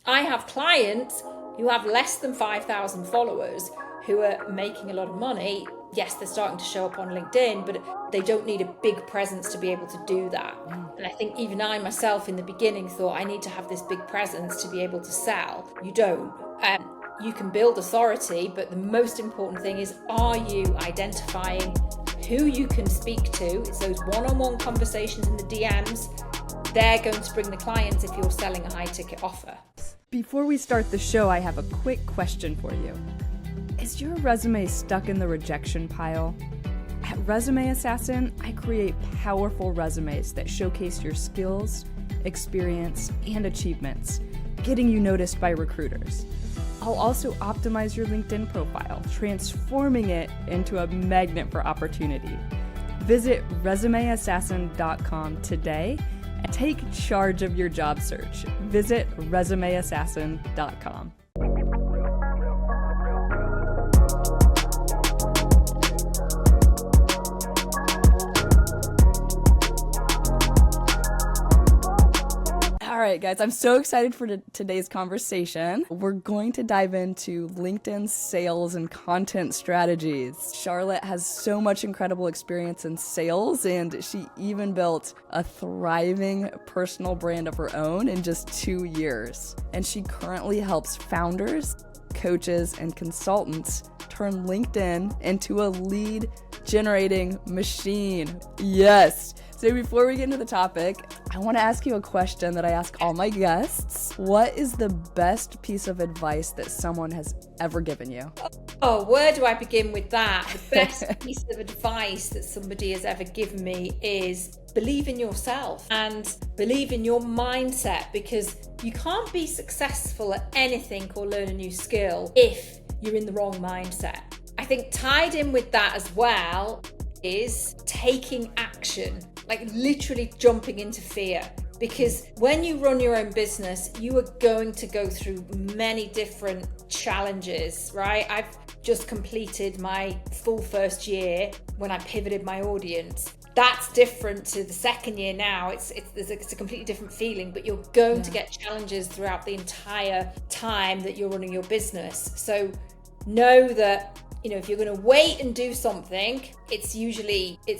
I have clients who have less than 5,000 followers who are making a lot of money. Yes, they're starting to show up on LinkedIn, but they don't need a big presence to be able to do that. And I think even I myself in the beginning thought I need to have this big presence to be able to sell. You don't. You can build authority, but the most important thing is, are you identifying who you can speak to? It's those one-on-one conversations in the DMs. They're going to bring the clients if you're selling a high ticket offer. Before we start the show, I have a quick question for you. Is your resume stuck in the rejection pile? At Resume Assassin, I create powerful resumes that showcase your skills, experience, and achievements, getting you noticed by recruiters. I'll also optimize your LinkedIn profile, transforming it into a magnet for opportunity. Visit resumeassassin.com today and take charge of your job search. Visit resumeassassin.com. All right, guys, I'm so excited for today's conversation. We're going to dive into LinkedIn sales and content strategies. Charlotte has so much incredible experience in sales, and she even built a thriving personal brand of her own in just 2 years. And she currently helps founders, coaches, and consultants turn LinkedIn into a lead generating machine. Yes. So before we get into the topic, I want to ask you a question that I ask all my guests. What is the best piece of advice that someone has ever given you? Oh, where do I begin with that? The best piece of advice that somebody has ever given me is believe in yourself and believe in your mindset, because you can't be successful at anything or learn a new skill if you're in the wrong mindset. I think tied in with that as well is taking action. Like literally jumping into fear, because when you run your own business, you are going to go through many different challenges, right? I've just completed my full first year when I pivoted my audience. That's different to the second year now. It's a completely different feeling, but you're going to get challenges throughout the entire time that you're running your business. So know that, if you're going to wait and do something, it's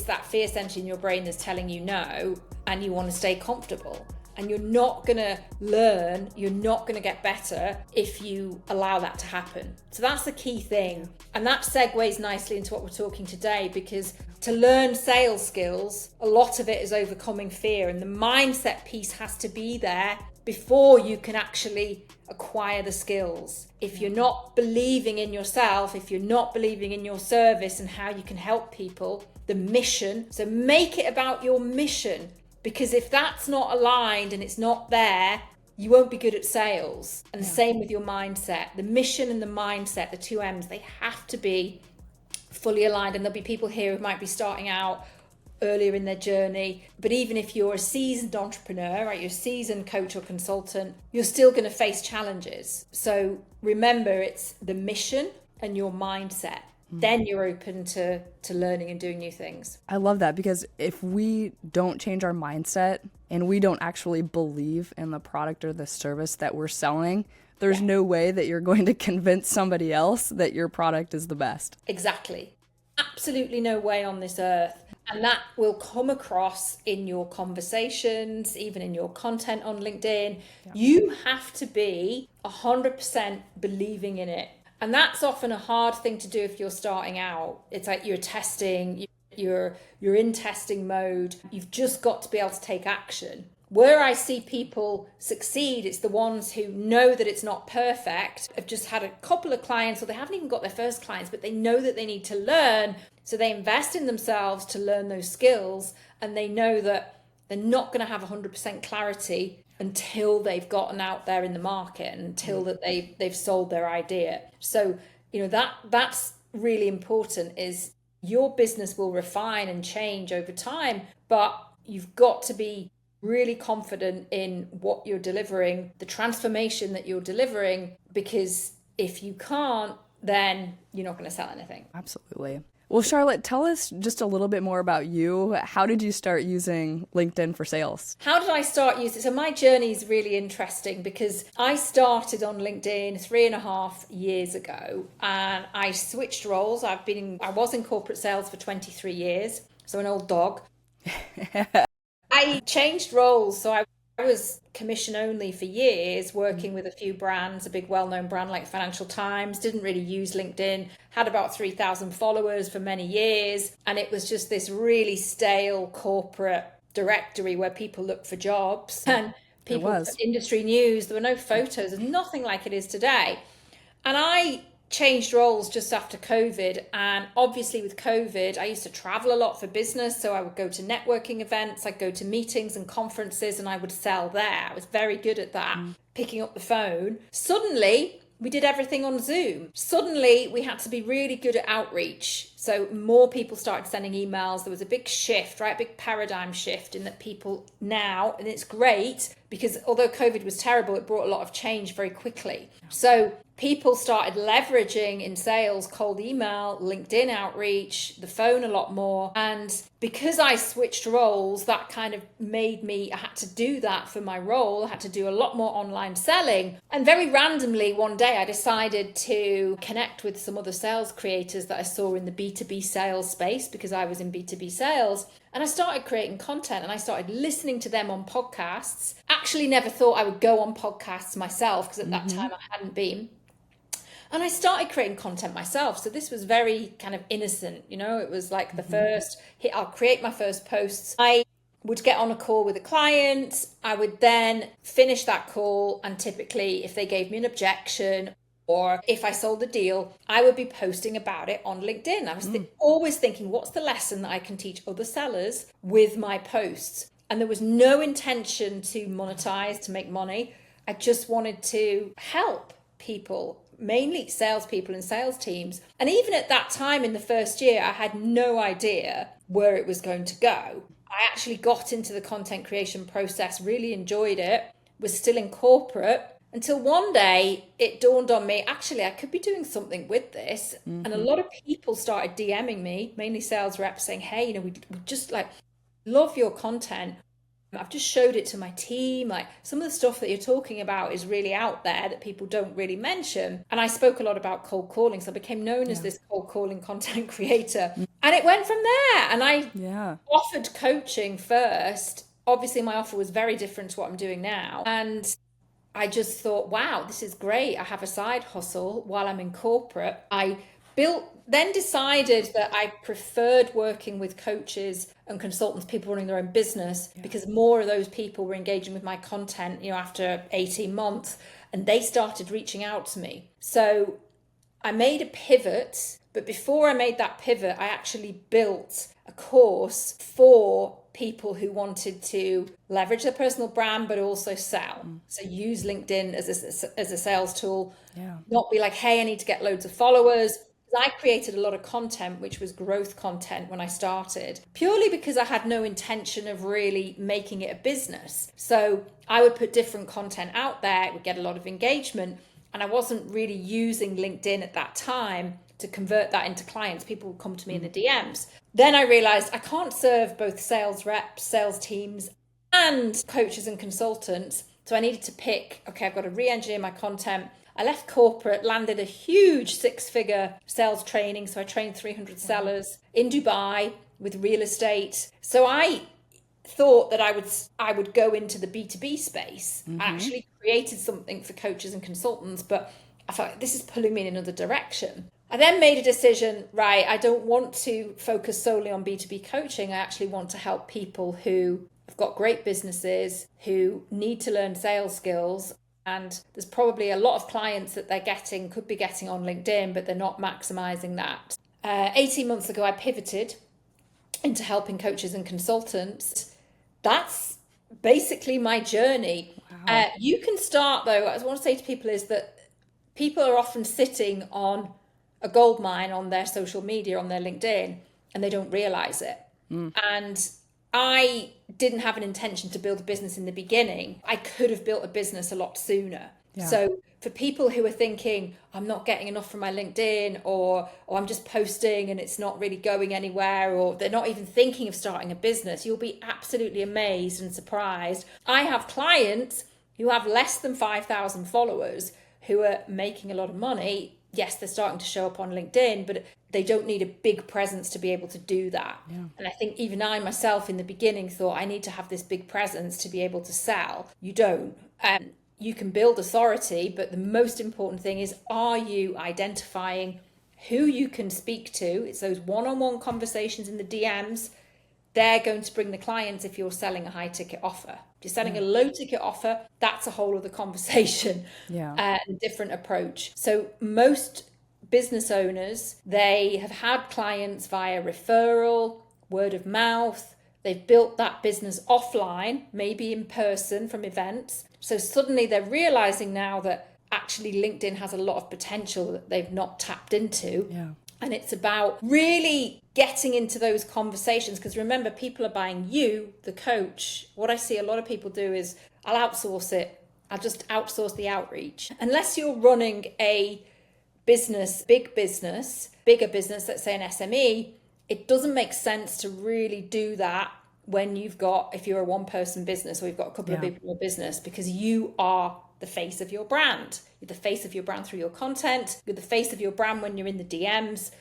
that fear center in your brain that's telling you no, and you want to stay comfortable. And you're not going to learn, you're not going to get better if you allow that to happen. So that's the key thing. And that segues nicely into what we're talking today, because to learn sales skills, a lot of it is overcoming fear, and the mindset piece has to be there before you can actually acquire the skills. If you're not believing in yourself, if you're not believing in your service and how you can help people, the mission, so make it about your mission, because if that's not aligned and it's not there, you won't be good at sales. And the same with your mindset. The mission and the mindset, the two M's, they have to be fully aligned. And there'll be people here who might be starting out earlier in their journey, but even if you're a seasoned entrepreneur, right, you're a seasoned coach or consultant, you're still going to face challenges. So remember, it's the mission and your mindset. Then you're open to learning and doing new things. I love that, because if we don't change our mindset and we don't actually believe in the product or the service that we're selling, there's no way that you're going to convince somebody else that your product is the best. Exactly. Absolutely no way on this earth. And that will come across in your conversations, even in your content on LinkedIn. You have to be 100% believing in it. And that's often a hard thing to do if you're starting out. It's like you're testing, you're in testing mode. You've just got to be able to take action. Where I see people succeed, it's the ones who know that it's not perfect, have just had a couple of clients, or they haven't even got their first clients, but they know that they need to learn. So they invest in themselves to learn those skills, and they know that they're not going to have 100% clarity until they've gotten out there in the market, and until that they've sold their idea. So, that's really important, is your business will refine and change over time, but you've got to be really confident in what you're delivering, the transformation that you're delivering, because if you can't, then you're not going to sell anything. Absolutely. Well, Charlotte, tell us just a little bit more about you. How did you start using LinkedIn for sales? How did I start using it? So my journey is really interesting because I started on LinkedIn 3.5 years ago, and I switched roles. I was in corporate sales for 23 years, so an old dog. I changed roles. So I was commission only for years, working with a few brands, a big well-known brand like Financial Times, didn't really use LinkedIn, had about 3,000 followers for many years. And it was just this really stale corporate directory where people look for jobs and people put industry news. There were no photos, there's nothing like it is today. And I changed roles just after COVID. And obviously with COVID, I used to travel a lot for business. So I would go to networking events, I'd go to meetings and conferences, and I would sell there. I was very good at that, picking up the phone. Suddenly, we did everything on Zoom. Suddenly, we had to be really good at outreach. So more people started sending emails. There was a big shift, right? Big paradigm shift in that people now, and it's great because although COVID was terrible, it brought a lot of change very quickly. So people started leveraging in sales cold email, LinkedIn outreach, the phone a lot more. And because I switched roles, that kind of made me, I had to do that for my role. I had to do a lot more online selling. And very randomly one day I decided to connect with some other sales creators that I saw in the B2B sales space because I was in B2B sales. And I started creating content and I started listening to them on podcasts. Actually never thought I would go on podcasts myself because at that time I hadn't been. And I started creating content myself. So this was very kind of innocent, it was like the first hit. I'll create my first posts. I would get on a call with a client. I would then finish that call. And typically if they gave me an objection or if I sold a deal, I would be posting about it on LinkedIn. I was always thinking, what's the lesson that I can teach other sellers with my posts? And there was no intention to monetize, to make money. I just wanted to help people, mainly salespeople and sales teams. And even at that time in the first year, I had no idea where it was going to go. I actually got into the content creation process, really enjoyed it, was still in corporate until one day it dawned on me, actually, I could be doing something with this. And a lot of people started DMing me, mainly sales reps, saying, hey, we just love your content. I've just showed it to my team. Like some of the stuff that you're talking about is really out there that people don't really mention. And I spoke a lot about cold calling. So I became known as this cold calling content creator. And it went from there. And I offered coaching first. Obviously, my offer was very different to what I'm doing now. And I just thought, wow, this is great. I have a side hustle while I'm in corporate. I then decided that I preferred working with coaches and consultants, people running their own business, because more of those people were engaging with my content, after 18 months, and they started reaching out to me. So I made a pivot, but before I made that pivot, I actually built a course for people who wanted to leverage their personal brand, but also sell. So use LinkedIn as a sales tool, not be like, hey, I need to get loads of followers. I created a lot of content, which was growth content when I started, purely because I had no intention of really making it a business. So I would put different content out there, it would get a lot of engagement, and I wasn't really using LinkedIn at that time to convert that into clients. People would come to me in the DMs. Then I realized I can't serve both sales reps, sales teams, and coaches and consultants. So I needed to pick, okay, I've got to re-engineer my content. I left corporate, landed a huge 6-figure sales training. So I trained 300 sellers in Dubai with real estate. So I thought that I would go into the B2B space. I actually created something for coaches and consultants, but I felt like this is pulling me in another direction. I then made a decision, right, I don't want to focus solely on B2B coaching. I actually want to help people who have got great businesses, who need to learn sales skills. And there's probably a lot of clients that could be getting on LinkedIn, but they're not maximizing that. 18 months ago, I pivoted into helping coaches and consultants. That's basically my journey. Wow. You can start, though, what I want to say to people is that people are often sitting on a gold mine on their social media, on their LinkedIn, and they don't realize it. And I didn't have an intention to build a business in the beginning. I could have built a business a lot sooner. So for people who are thinking, I'm not getting enough from my LinkedIn, or I'm just posting and it's not really going anywhere, or they're not even thinking of starting a business, you'll be absolutely amazed and surprised. I have clients who have less than 5,000 followers who are making a lot of money. Yes, they're starting to show up on LinkedIn, but they don't need a big presence to be able to do that. Yeah. And I think even I myself in the beginning thought I need to have this big presence to be able to sell. You don't. You can build authority, but the most important thing is, are you identifying who you can speak to? It's those one-on-one conversations in the DMs. They're going to bring the clients if you're selling a high ticket offer. If you're selling a low ticket offer, that's a whole other conversation, a different approach. So most business owners, they have had clients via referral, word of mouth. They've built that business offline, maybe in person from events. So suddenly they're realizing now that actually LinkedIn has a lot of potential that they've not tapped into. Yeah. And it's about really getting into those conversations, because remember, people are buying you, the coach. What I see a lot of people do is, I'll outsource it. I'll just outsource the outreach. Unless you're running a business, bigger business, let's say an SME, it doesn't make sense to really do that when if you're a one-person business, or you've got a couple of people in your business, because you are the face of your brand. You're the face of your brand through your content. You're the face of your brand when you're in the DMs.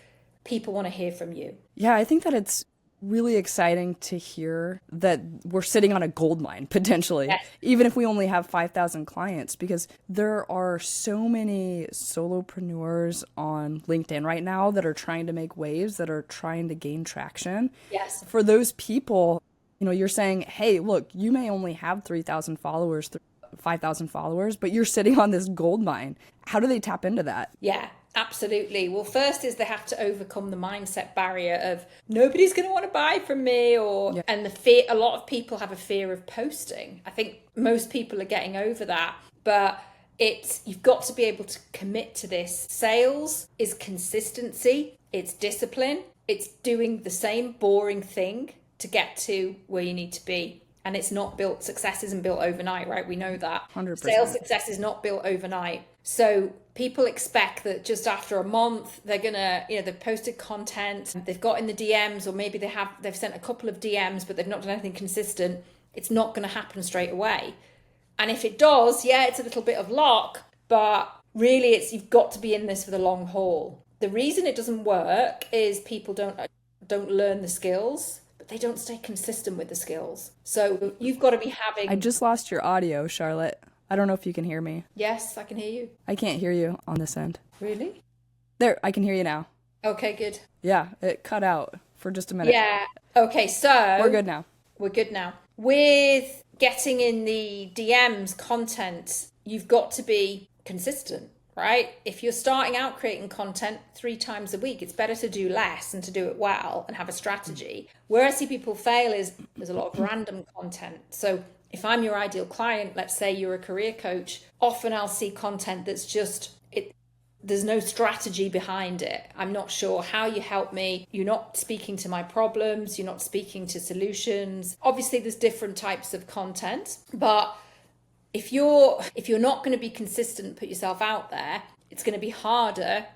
People want to hear from you. Yeah, I think that it's really exciting to hear that we're sitting on a gold mine, potentially, even if we only have 5,000 clients, because there are so many solopreneurs on LinkedIn right now that are trying to make waves, that are trying to gain traction. Yes. For those people, you're saying, hey, look, you may only have 3,000 followers, 5,000 followers, but you're sitting on this gold mine. How do they tap into that? Yeah, absolutely. Well, first is they have to overcome the mindset barrier of nobody's going to want to buy from me, and the fear. A lot of people have a fear of posting. I think most people are getting over that, but you've got to be able to commit to this. Sales is consistency. It's discipline. It's doing the same boring thing to get to where you need to be. And it's not built, success isn't built overnight, right? We know that. 100%. Sales success is not built overnight. So people expect that just after a month, they're going to, they've posted content, they've got in the DMs, or maybe they've sent a couple of DMs, but they've not done anything consistent. It's not going to happen straight away. And if it does, it's a little bit of luck, but really you've got to be in this for the long haul. The reason it doesn't work is people don't learn the skills, but they don't stay consistent with the skills. So you've got to be having... I just lost your audio, Charlotte. I don't know if you can hear me. Yes, I can hear you. I can't hear you on this end. Really? There, I can hear you now. Okay, good. Yeah, it cut out for just a minute. Yeah. Okay, so... We're good now. We're good now. With getting in the DMs content, you've got to be consistent, right? If you're starting out creating content 3 times a week, it's better to do less and to do it well and have a strategy. Where I see people fail is there's a lot of random content. So if I'm your ideal client, let's say you're a career coach, often I'll see content that's just, there's no strategy behind it. I'm not sure how you help me. You're not speaking to my problems. You're not speaking to solutions. Obviously, there's different types of content, but if you're not going to be consistent, put yourself out there, it's going to be harder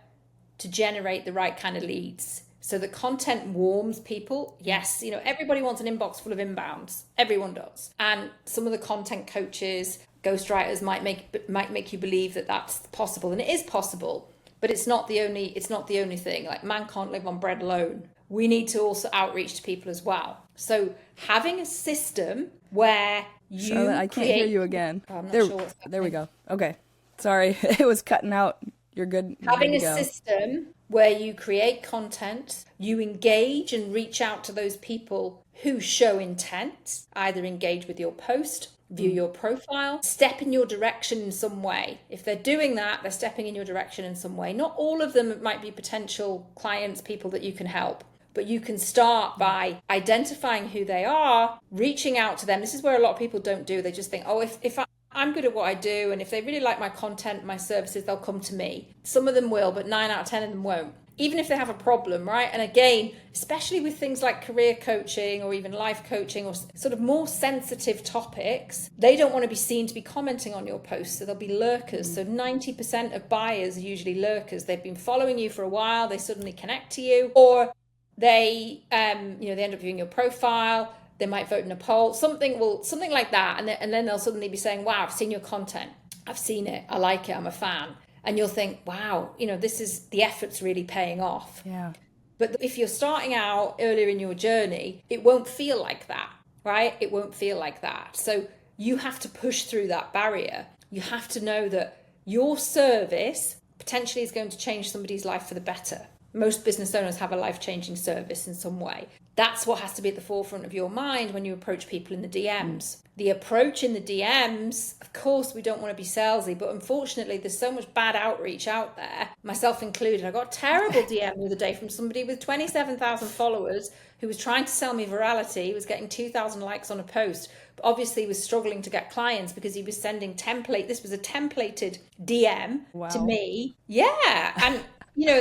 to generate the right kind of leads. So the content warms people. Yes, everybody wants an inbox full of inbounds. Everyone does. And some of the content coaches, ghostwriters might make you believe that that's possible, and it is possible, but it's not the only thing. Like, man can't live on bread alone. We need to also outreach to people as well. So having a system where you Charlotte, I can't hear you again. Oh, I'm not there, sure what's happening. There we go. Okay. Sorry. It was cutting out. You're good. Having a system where you create content, you engage and reach out to those people who show intent, either engage with your post, view your profile, step in your direction in some way. If they're doing that, they're stepping in your direction in some way. Not all of them might be potential clients, people that you can help, but you can start by identifying who they are, reaching out to them. This is where a lot of people don't do. They just think, oh, if I'm good at what I do, and if they really like my content, my services, they'll come to me. Some of them will, but 9 out of 10 of them won't. even if they have a problem, right? And again, especially with things like career coaching or even life coaching or sort of more sensitive topics, they don't want to be seen to be commenting on your posts. So they'll be lurkers. So 90% of buyers are usually lurkers. They've been following you for a while, they suddenly connect to you, or they they end up viewing your profile, they might vote in a poll, something like that, and then they'll suddenly be saying, wow, I've seen your content, I've seen it, I like it, I'm a fan. And you'll think, wow, this is, the effort's really paying off. Yeah. But if you're starting out earlier in your journey, it won't feel like that, right? It won't feel like that. So you have to push through that barrier. You have to know that your service potentially is going to change somebody's life for the better. Most business owners have a life-changing service in some way. That's what has to be at the forefront of your mind when you approach people in the DMs. The approach in the DMs, of course, we don't want to be salesy, but unfortunately, there's so much bad outreach out there, myself included. I got a terrible DM the other day from somebody with 27,000 followers who was trying to sell me virality, was getting 2,000 likes on a post, but obviously was struggling to get clients because he was sending this was a templated DM to me. Yeah, and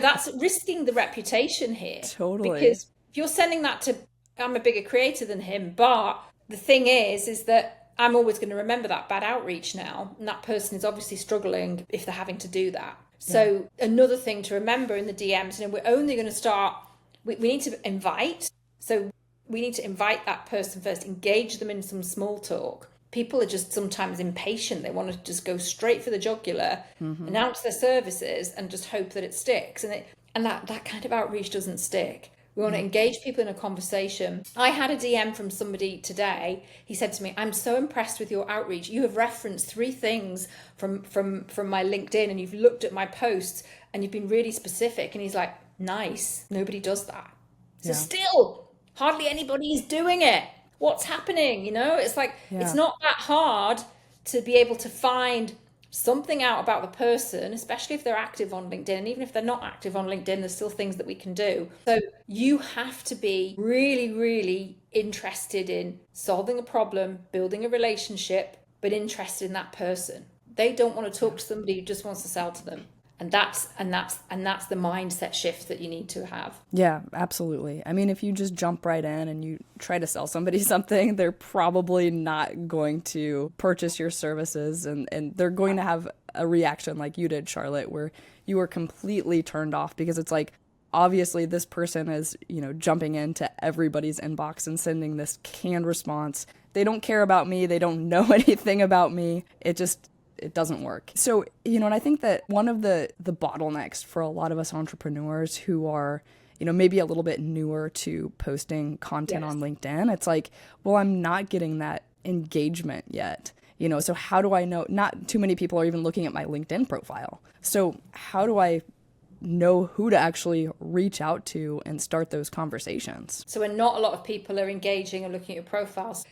that's risking the reputation here. Totally. Because if you're sending that to, I'm a bigger creator than him, but the thing is that I'm always going to remember that bad outreach now. And that person is obviously struggling if they're having to do that. So another thing to remember in the DMs, we're only going to start, we need to invite. So we need to invite that person first, engage them in some small talk. People are just sometimes impatient. They want to just go straight for the jugular, announce their services and just hope that it sticks. And that kind of outreach doesn't stick. We want to engage people in a conversation. I had a DM from somebody today. He said to me, I'm so impressed with your outreach. You have referenced 3 things from my LinkedIn and you've looked at my posts and you've been really specific. And he's like, nice. Nobody does that. So still, hardly anybody is doing it. What's happening? It's like, it's not that hard to be able to find something out about the person, especially if they're active on LinkedIn. And even if they're not active on LinkedIn, there's still things that we can do. So you have to be really, really interested in solving a problem, building a relationship, but interested in that person. They don't want to talk to somebody who just wants to sell to them. And that's the mindset shift that you need to have. Yeah, absolutely. I mean, if you just jump right in and you try to sell somebody something, they're probably not going to purchase your services, and they're going to have a reaction like you did, Charlotte, where you were completely turned off because it's like, obviously this person is, jumping into everybody's inbox and sending this canned response. They don't care about me. They don't know anything about me. It doesn't work. So, and I think that one of the bottlenecks for a lot of us entrepreneurs who are, maybe a little bit newer to posting content on LinkedIn, it's like, well, I'm not getting that engagement yet. So how do I know? Not too many people are even looking at my LinkedIn profile. So how do I know who to actually reach out to and start those conversations? So when not a lot of people are engaging or looking at your profiles,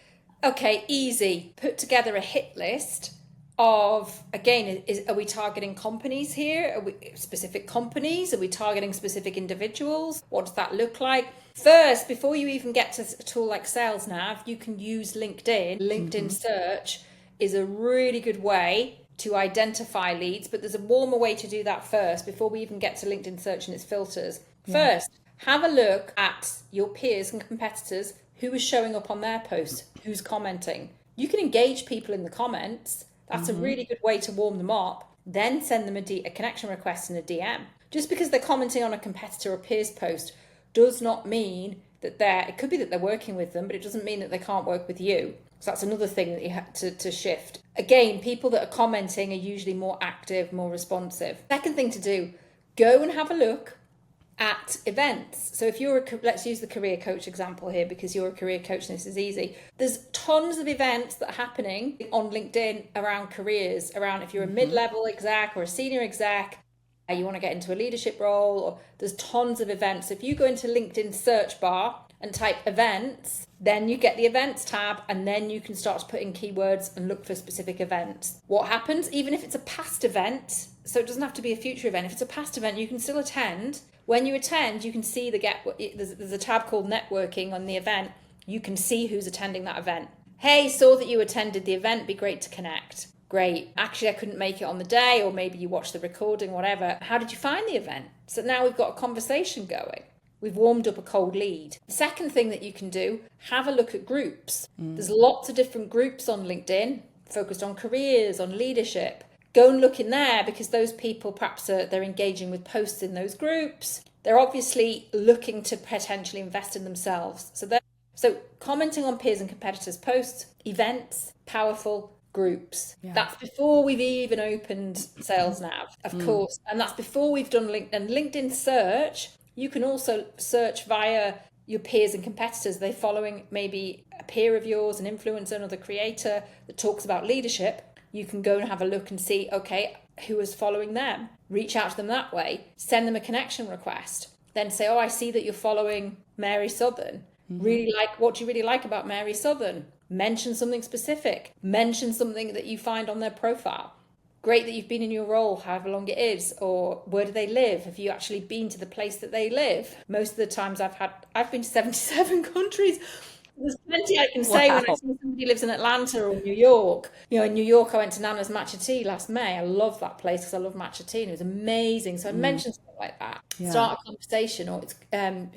okay, easy. Put together a hit list of, again, are we targeting companies here? Are we specific companies? Are we targeting specific individuals? What does that look like? First, before you even get to a tool like SalesNav, you can use LinkedIn. LinkedIn search is a really good way to identify leads, but there's a warmer way to do that first before we even get to LinkedIn search and its filters. First, have a look at your peers and competitors, who is showing up on their posts, who's commenting. You can engage people in the comments. That's a really good way to warm them up. Then send them a connection request and a DM. Just because they're commenting on a competitor or peer's post does not mean that it could be that they're working with them, but it doesn't mean that they can't work with you. So that's another thing that you have to shift. Again, people that are commenting are usually more active, more responsive. Second thing to do, go and have a look at events. So if let's use the career coach example here because you're a career coach and this is easy. There's tons of events that are happening on LinkedIn around careers, around if you're a mid-level exec or a senior exec, you want to get into a leadership role, or there's tons of events. If you go into LinkedIn search bar and type events, then you get the events tab, and then you can start to put in keywords and look for specific events. What happens, even if it's a past event, so it doesn't have to be a future event, if it's a past event, you can still attend. When you attend, you can see there's a tab called networking on the event. You can see who's attending that event. Hey, saw that you attended the event, be great to connect. Great. Actually, I couldn't make it on the day, or maybe you watched the recording, whatever. How did you find the event? So now we've got a conversation going. We've warmed up a cold lead. The second thing that you can do, have a look at groups. There's lots of different groups on LinkedIn focused on careers, on leadership. Go and look in there, because those people perhaps they're engaging with posts in those groups. They're obviously looking to potentially invest in themselves. So commenting on peers and competitors' posts, events, powerful groups. Yeah. That's before we've even opened Sales Nav, of course. And that's before we've done LinkedIn. LinkedIn search, you can also search via your peers and competitors. They're following maybe a peer of yours, an influencer, another creator that talks about leadership. You can go and have a look and see, okay, who is following them? Reach out to them that way. Send them a connection request. Then say, oh, I see that you're following Mary Southern. What do you really like about Mary Southern? Mention something specific. Mention something that you find on their profile. Great that you've been in your role, however long it is, or where do they live? Have you actually been to the place that they live? Most of the times I've been to 77 countries. There's plenty I can say when I see somebody lives in Atlanta or New York. In New York, I went to Nana's Matcha Tea last May. I love that place because I love matcha tea and it was amazing. So I mentioned something like that. Yeah. Start a conversation, or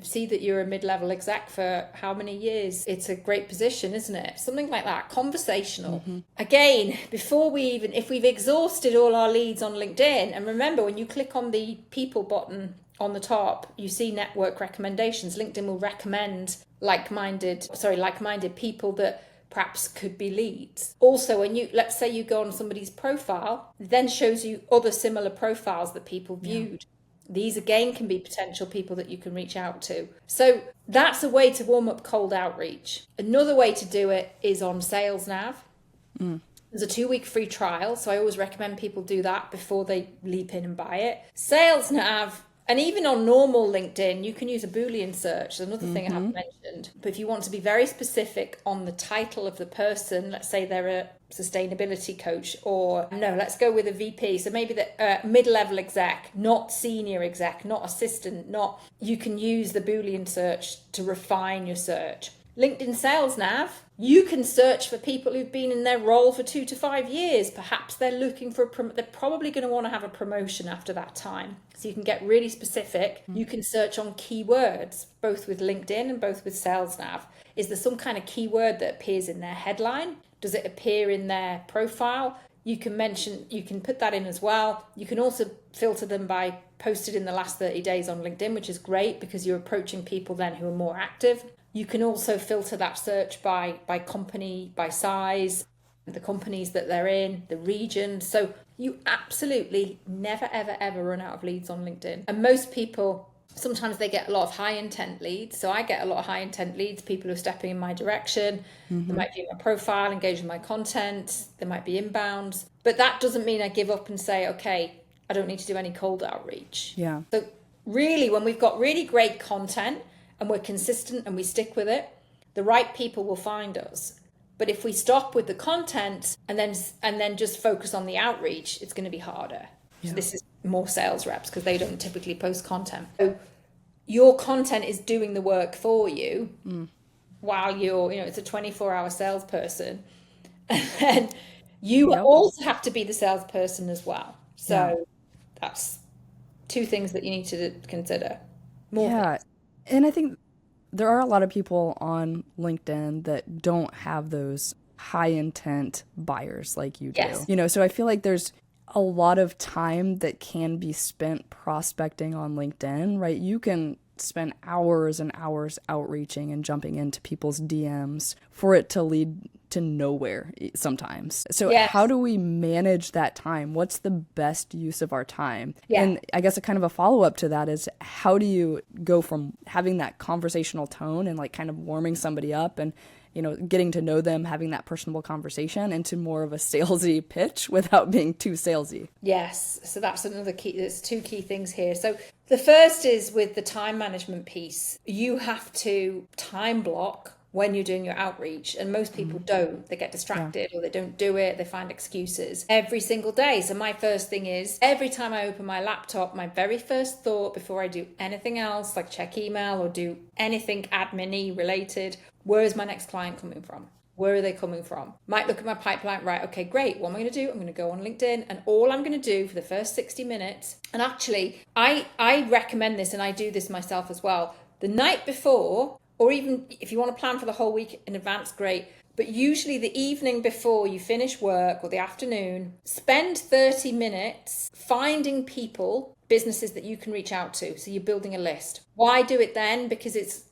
see that you're a mid-level exec for how many years. It's a great position, isn't it? Something like that, conversational. Again, if we've exhausted all our leads on LinkedIn, and remember, when you click on the people button on the top, you see network recommendations. LinkedIn will recommend like-minded people that perhaps could be leads. Also, let's say you go on somebody's profile, it then shows you other similar profiles that people viewed. These again can be potential people that you can reach out to. So that's a way to warm up cold outreach. Another way to do it is on Sales Nav. There's a 2-week free trial, so I always recommend people do that before they leap in and buy it. Sales Nav. And even on normal LinkedIn, you can use a Boolean search. Another thing I haven't mentioned. But if you want to be very specific on the title of the person, let's say they're a sustainability coach, or no, let's go with a VP. So maybe the mid-level exec, not senior exec, not assistant, you can use the Boolean search to refine your search. LinkedIn Sales Nav, you can search for people who've been in their role for 2 to 5 years. Perhaps they're looking for they're probably going to want to have a promotion after that time. So you can get really specific. You can search on keywords, both with LinkedIn and both with Sales Nav. Is there some kind of keyword that appears in their headline? Does it appear in their profile? You can put that in as well. You can also filter them by posted in the last 30 days on LinkedIn, which is great because you're approaching people then who are more active. You can also filter that search by company, by size, the companies that they're in, the region. So you absolutely never, ever, ever run out of leads on LinkedIn. And most people, sometimes they get a lot of high intent leads. So I get a lot of high intent leads, people who are stepping in my direction. They might view my profile, engage with my content. There might be inbounds. But that doesn't mean I give up and say, okay, I don't need to do any cold outreach. Yeah. So really, when we've got really great content and we're consistent and we stick with it, the right people will find us. But if we stop with the content and then just focus on the outreach, it's going to be harder. Yeah. So this is more sales reps because they don't typically post content. So your content is doing the work for you while you're, it's a 24-hour salesperson. And then you also have to be the salesperson as well. So that's 2 things that you need to consider. More things. And I think there are a lot of people on LinkedIn that don't have those high intent buyers like you do. Yes. So I feel like there's a lot of time that can be spent prospecting on LinkedIn, right? You can spend hours and hours outreaching and jumping into people's DMs for it to lead to nowhere sometimes. So how do we manage that time? What's the best use of our time? Yeah. And I guess a kind of a follow-up to that is, how do you go from having that conversational tone and like kind of warming somebody up and getting to know them, having that personable conversation, into more of a salesy pitch without being too salesy? Yes. So that's another key. There's 2 key things here. So the first is with the time management piece. You have to time block when you're doing your outreach, and most people don't. They get distracted or they don't do it. They find excuses every single day. So my first thing is, every time I open my laptop, my very first thought before I do anything else, like check email or do anything admin-y related, where is my next client coming from? Where are they coming from? Might look at my pipeline, right? Okay, great. What am I going to do? I'm going to go on LinkedIn, and all I'm going to do for the first 60 minutes, and actually, I recommend this, and I do this myself as well. The night before, or even if you want to plan for the whole week in advance, great. But usually the evening before you finish work or the afternoon, spend 30 minutes finding people, businesses that you can reach out to. So you're building a list. Why do it then? Because it's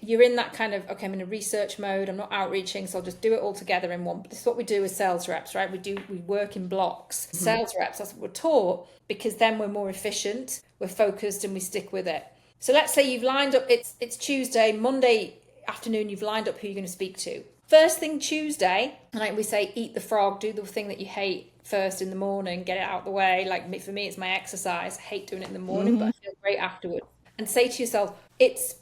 you're in that kind of, okay, I'm in a research mode, I'm not outreaching, so I'll just do it all together in one. This is what we do as sales reps, right? We work in blocks. Sales reps, that's what we're taught, because then we're more efficient, we're focused, and we stick with it. So let's say you've lined up, it's Tuesday, Monday afternoon, you've lined up who you're going to speak to. First thing Tuesday, and like we say, eat the frog, do the thing that you hate first in the morning, get it out of the way. Like for me, it's my exercise. I hate doing it in the morning, but I feel great afterwards. And say to yourself, it's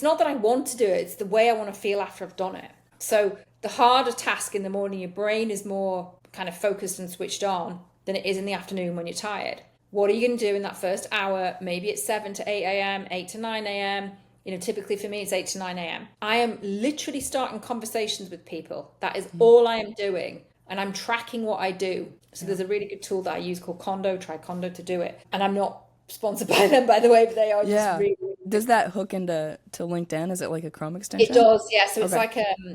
not that I want to do it, it's the way I want to feel after I've done it. So the harder task in the morning, your brain is more kind of focused and switched on than it is in the afternoon when you're tired. What are you going to do in that first hour? Maybe it's 7 to 8 a.m., 8 to 9 a.m., typically for me, it's 8 to 9 a.m. I am literally starting conversations with people. That is all I am doing. And I'm tracking what I do. So there's a really good tool that I use called Condo. Try Condo to do it. And I'm not sponsored by them, by the way, but they are just really... Does that hook into LinkedIn? Is it like a Chrome extension? It does, yeah. So it's like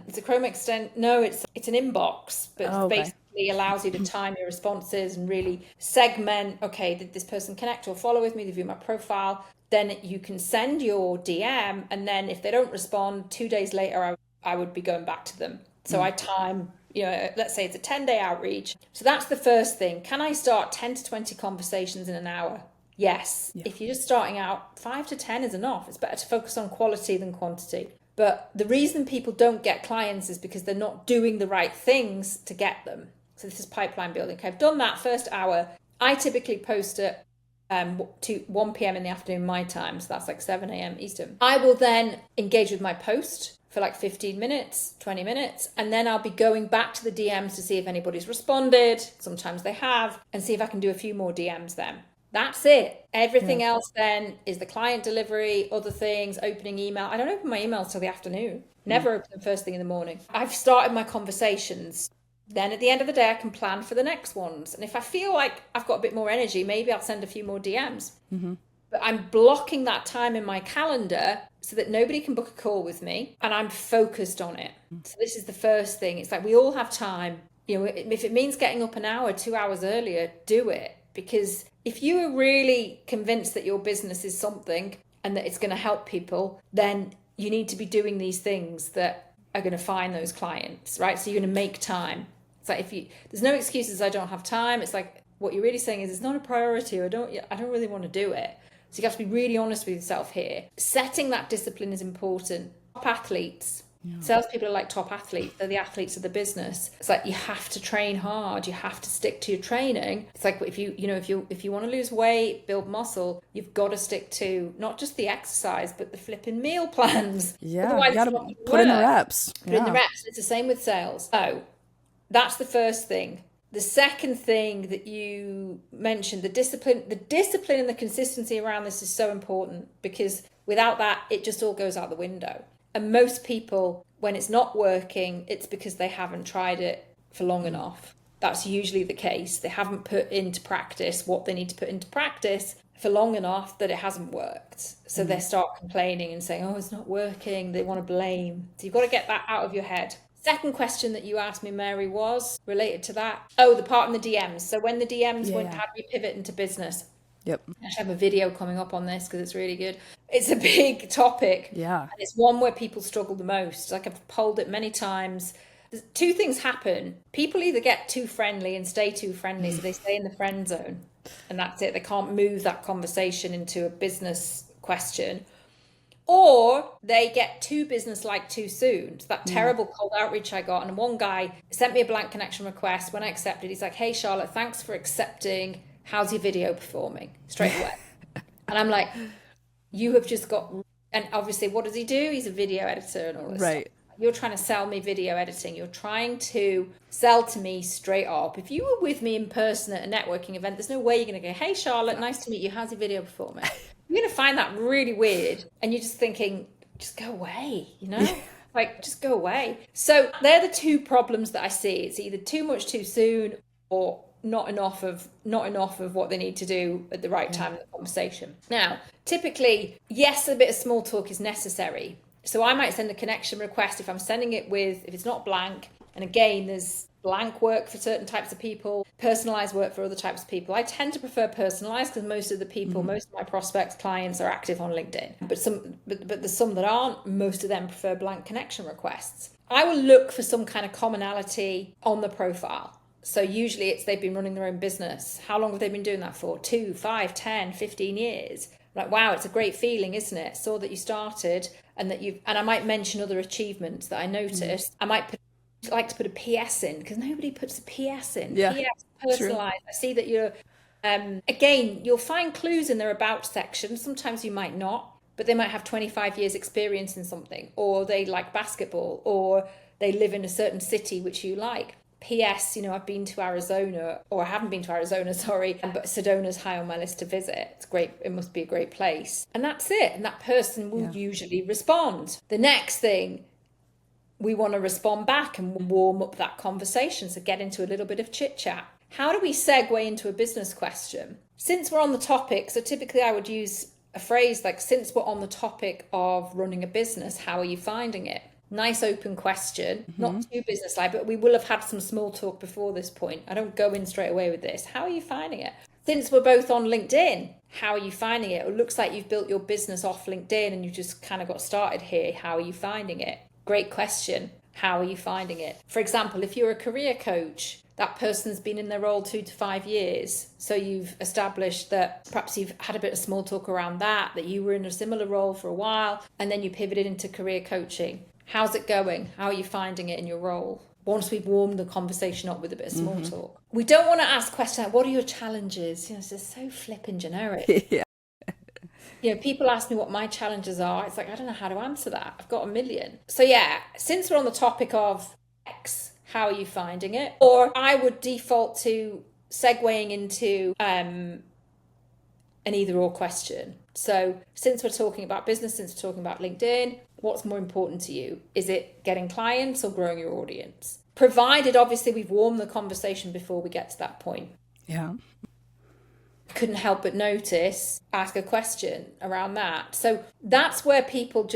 it's a Chrome extension. No, it's an inbox, but basically allows you to time your responses and really segment, okay, did this person connect or follow with me? They view my profile. Then you can send your DM, and then if they don't respond, 2 days later, I would be going back to them. So I time, let's say it's a 10-day outreach. So that's the first thing. Can I start 10 to 20 conversations in an hour? Yes. Yeah. If you're just starting out, 5 to 10 is enough. It's better to focus on quality than quantity. But the reason people don't get clients is because they're not doing the right things to get them. So this is pipeline building. Okay, I've done that first hour. I typically post at to 1 p.m. in the afternoon my time, so that's like 7 a.m. Eastern. I will then engage with my post for like 15 minutes, 20 minutes, and then I'll be going back to the DMs to see if anybody's responded. Sometimes they have, and see if I can do a few more DMs then. That's it. Everything else then is the client delivery, other things, opening email. I don't open my emails till the afternoon. Never open them first thing in the morning. I've started my conversations. Then at the end of the day, I can plan for the next ones. And if I feel like I've got a bit more energy, maybe I'll send a few more DMs. But I'm blocking that time in my calendar so that nobody can book a call with me, and I'm focused on it. So this is the first thing. It's like we all have time. If it means getting up an hour, 2 hours earlier, do it. Because if you are really convinced that your business is something and that it's going to help people, then you need to be doing these things that are going to find those clients, right? So you're going to make time. It's like there's no excuses. I don't have time. It's like what you're really saying is it's not a priority, or I don't really want to do it. So you have to be really honest with yourself here. Setting that discipline is important. Top athletes, salespeople are like top athletes. They're the athletes of the business. It's like you have to train hard. You have to stick to your training. It's like if you want to lose weight, build muscle, you've got to stick to not just the exercise, but the flipping meal plans. Yeah, otherwise you got to put in the reps. Put in the reps. It's the same with sales. So that's the first thing. The second thing that you mentioned, the discipline and the consistency around this is so important, because without that, it just all goes out the window. And most people, when it's not working, it's because they haven't tried it for long enough. That's usually the case. They haven't put into practice what they need to put into practice for long enough that it hasn't worked. So they start complaining and saying, oh, it's not working. They want to blame. So you've got to get that out of your head. Second question that you asked me, Mary, was related to that. Oh, the part in the DMs. So when the DMs went, how do we pivot into business? Yep. I actually have a video coming up on this because it's really good. It's a big topic. Yeah. And it's one where people struggle the most. Like I've polled it many times. Two things happen. People either get too friendly and stay too friendly, so they stay in the friend zone. And that's it. They can't move that conversation into a business question. Or they get too business-like too soon. So that terrible cold outreach I got, and one guy sent me a blank connection request. When I accepted, he's like, hey, Charlotte, thanks for accepting. How's your video performing? Straight away. And I'm like, you have just got... And obviously, what does he do? He's a video editor and all this stuff. You're trying to sell me video editing. You're trying to sell to me straight up. If you were with me in person at a networking event, there's no way you're going to go, hey, Charlotte, nice to meet you. How's your video performing? You're going to find that really weird. And you're just thinking, just go away, Like, just go away. So they're the two problems that I see. It's either too much too soon, or not enough of what they need to do at the right time in the conversation. Now, typically, yes, a bit of small talk is necessary. So I might send a connection request if I'm sending it with, if it's not blank. And again, there's blank work for certain types of people, personalized work for other types of people. I tend to prefer personalized because most of the people, most of my prospects, clients are active on LinkedIn. But there's some that aren't. Most of them prefer blank connection requests. I will look for some kind of commonality on the profile. So usually it's they've been running their own business. How long have they been doing that for? 2, 5, 10, 15 years. Like, wow, it's a great feeling, isn't it? Saw that you started and that and I might mention other achievements that I noticed. I might like to put a PS in because nobody puts a PS in. Yeah, PS, personalized. True. I see that you're, again, you'll find clues in their about section. Sometimes you might not, but they might have 25 years experience in something, or they like basketball, or they live in a certain city which you like. PS, I've been to Arizona, or I haven't been to Arizona, sorry, but Sedona's high on my list to visit. It's great. It must be a great place. And that's it. And that person will usually respond. The next thing, we want to respond back and warm up that conversation. So get into a little bit of chit chat. How do we segue into a business question? Since we're on the topic, so typically I would use a phrase like, since we're on the topic of running a business, how are you finding it? Nice open question, not too business-like, but we will have had some small talk before this point. I don't go in straight away with this. How are you finding it? Since we're both on LinkedIn, how are you finding it? It looks like you've built your business off LinkedIn and you just kind of got started here. How are you finding it? Great question. How are you finding it? For example, if you're a career coach, that person's been in their role 2 to 5 years. So you've established that perhaps you've had a bit of small talk around that you were in a similar role for a while, and then you pivoted into career coaching. How's it going? How are you finding it in your role? Once we've warmed the conversation up with a bit of small talk. We don't want to ask questions like, what are your challenges? It's just so flippin' generic. People ask me what my challenges are. It's like, I don't know how to answer that. I've got a million. So since we're on the topic of X, how are you finding it? Or I would default to segueing into an either or question. So since we're talking about business, since we're talking about LinkedIn, what's more important to you? Is it getting clients or growing your audience? Provided, obviously, we've warmed the conversation before we get to that point. Yeah. Couldn't help but notice, ask a question around that. So that's where people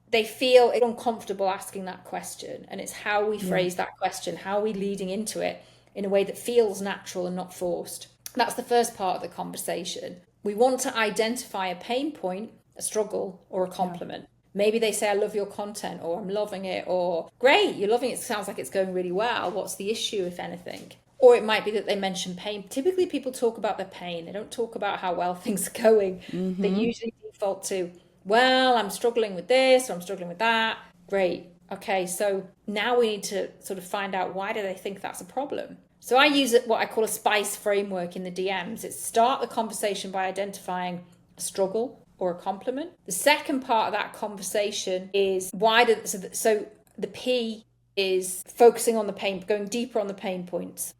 they feel uncomfortable asking that question. And it's how we phrase that question. How are we leading into it in a way that feels natural and not forced? That's the first part of the conversation. We want to identify a pain point, a struggle, or a compliment. Maybe they say, I love your content, or I'm loving it, or great, you're loving it. It sounds like it's going really well. What's the issue, if anything? Or it might be that they mention pain. Typically, people talk about their pain. They don't talk about how well things are going. They usually default to, well, I'm struggling with this, or I'm struggling with that. Great. Okay, so now we need to sort of find out, why do they think that's a problem? So I use what I call a SPICE framework in the DMs. It's start the conversation by identifying a struggle or a compliment. The second part of that conversation is so the P is focusing on the pain, going deeper on the pain points.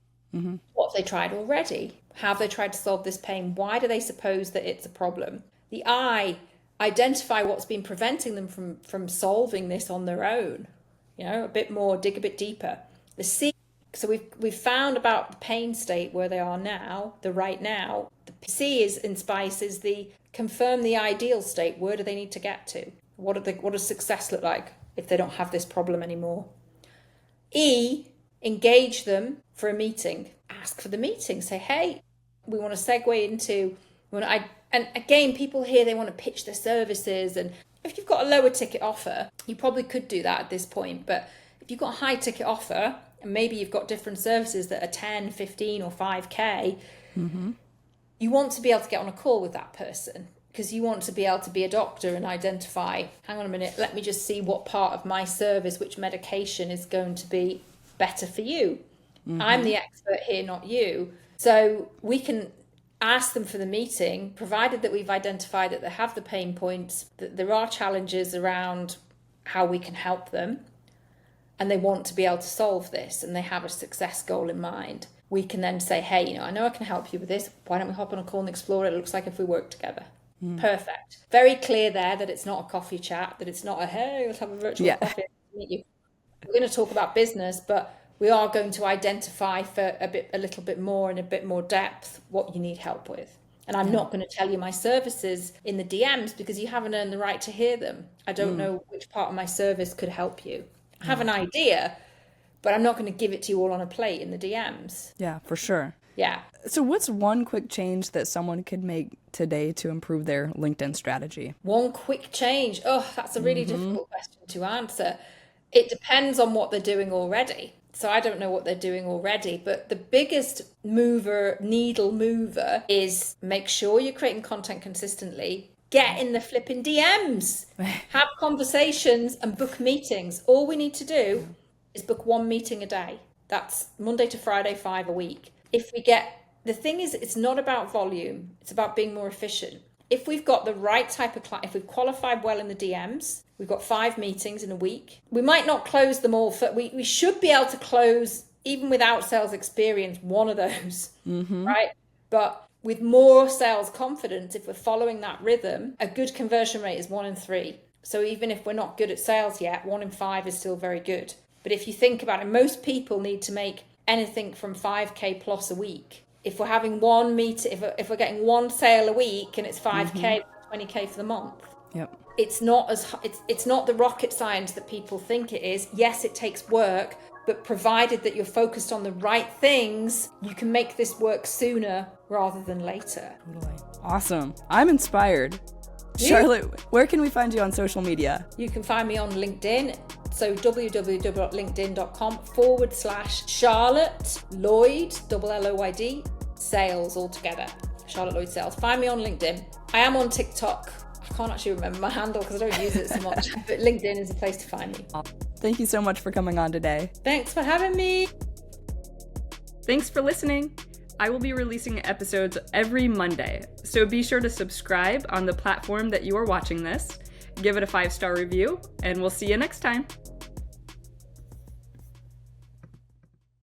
What have they tried already? How have they tried to solve this pain? Why do they suppose that it's a problem? The I, identify what's been preventing them from solving this on their own. A bit more, dig a bit deeper. The C, so we've found about the pain state where they are now, the right now. The C is in SPICE is the confirm the ideal state. Where do they need to get to? What does success look like if they don't have this problem anymore? E, engage them for a meeting. Ask for the meeting. Say, hey, we want to segue into, and again, people here, they want to pitch their services. And if you've got a lower ticket offer, you probably could do that at this point. But if you've got a high ticket offer, and maybe you've got different services that are 10, 15 or 5K, you want to be able to get on a call with that person, because you want to be able to be a doctor and identify, hang on a minute, let me just see what part of my service, which medication is going to be better for you. I'm the expert here, not you. So we can ask them for the meeting, provided that we've identified that they have the pain points, that there are challenges around how we can help them, and they want to be able to solve this, and they have a success goal in mind. We can then say, hey, I know I can help you with this. Why don't we hop on a call and explore it? It looks like if we work together. Perfect. Very clear there that it's not a coffee chat, that it's not a, hey, let's have a virtual coffee meet you. We're going to talk about business, but we are going to identify for a little bit more and a bit more depth what you need help with. And I'm not going to tell you my services in the DMs because you haven't earned the right to hear them. I don't know which part of my service could help you. I have an idea, but I'm not going to give it to you all on a plate in the DMs. Yeah, for sure. Yeah. So what's one quick change that someone could make today to improve their LinkedIn strategy? One quick change. Oh, that's a really difficult question to answer. It depends on what they're doing already. So I don't know what they're doing already, but the biggest needle mover is make sure you're creating content consistently. Get in the flipping DMs, have conversations and book meetings. All we need to do is book one meeting a day. That's Monday to Friday, 5 a week. The thing is, it's not about volume. It's about being more efficient. If we've got the right type of client, if we've qualified well in the DMs, we've got 5 meetings in a week. We might not close them all. We should be able to close, even without sales experience, one of those, right? But with more sales confidence, if we're following that rhythm, a good conversion rate is 1 in 3. So even if we're not good at sales yet, 1 in 5 is still very good. But if you think about it, most people need to make anything from 5K plus a week. If we're having one meeting, if we're getting one sale a week and it's 5K, 20K for the month. Yep. It's not the rocket science that people think it is. Yes, it takes work, but provided that you're focused on the right things, you can make this work sooner rather than later. Totally. Awesome. I'm inspired. Charlotte, where can we find you on social media? You can find me on LinkedIn. So www.linkedin.com/Charlotte Lloyd, Lloyd, sales altogether. Charlotte Lloyd Sales. Find me on LinkedIn. I am on TikTok. I can't actually remember my handle because I don't use it so much. But LinkedIn is a place to find me. Thank you so much for coming on today. Thanks for having me. Thanks for listening. I will be releasing episodes every Monday, so be sure to subscribe on the platform that you are watching this, give it a 5-star review, and we'll see you next time.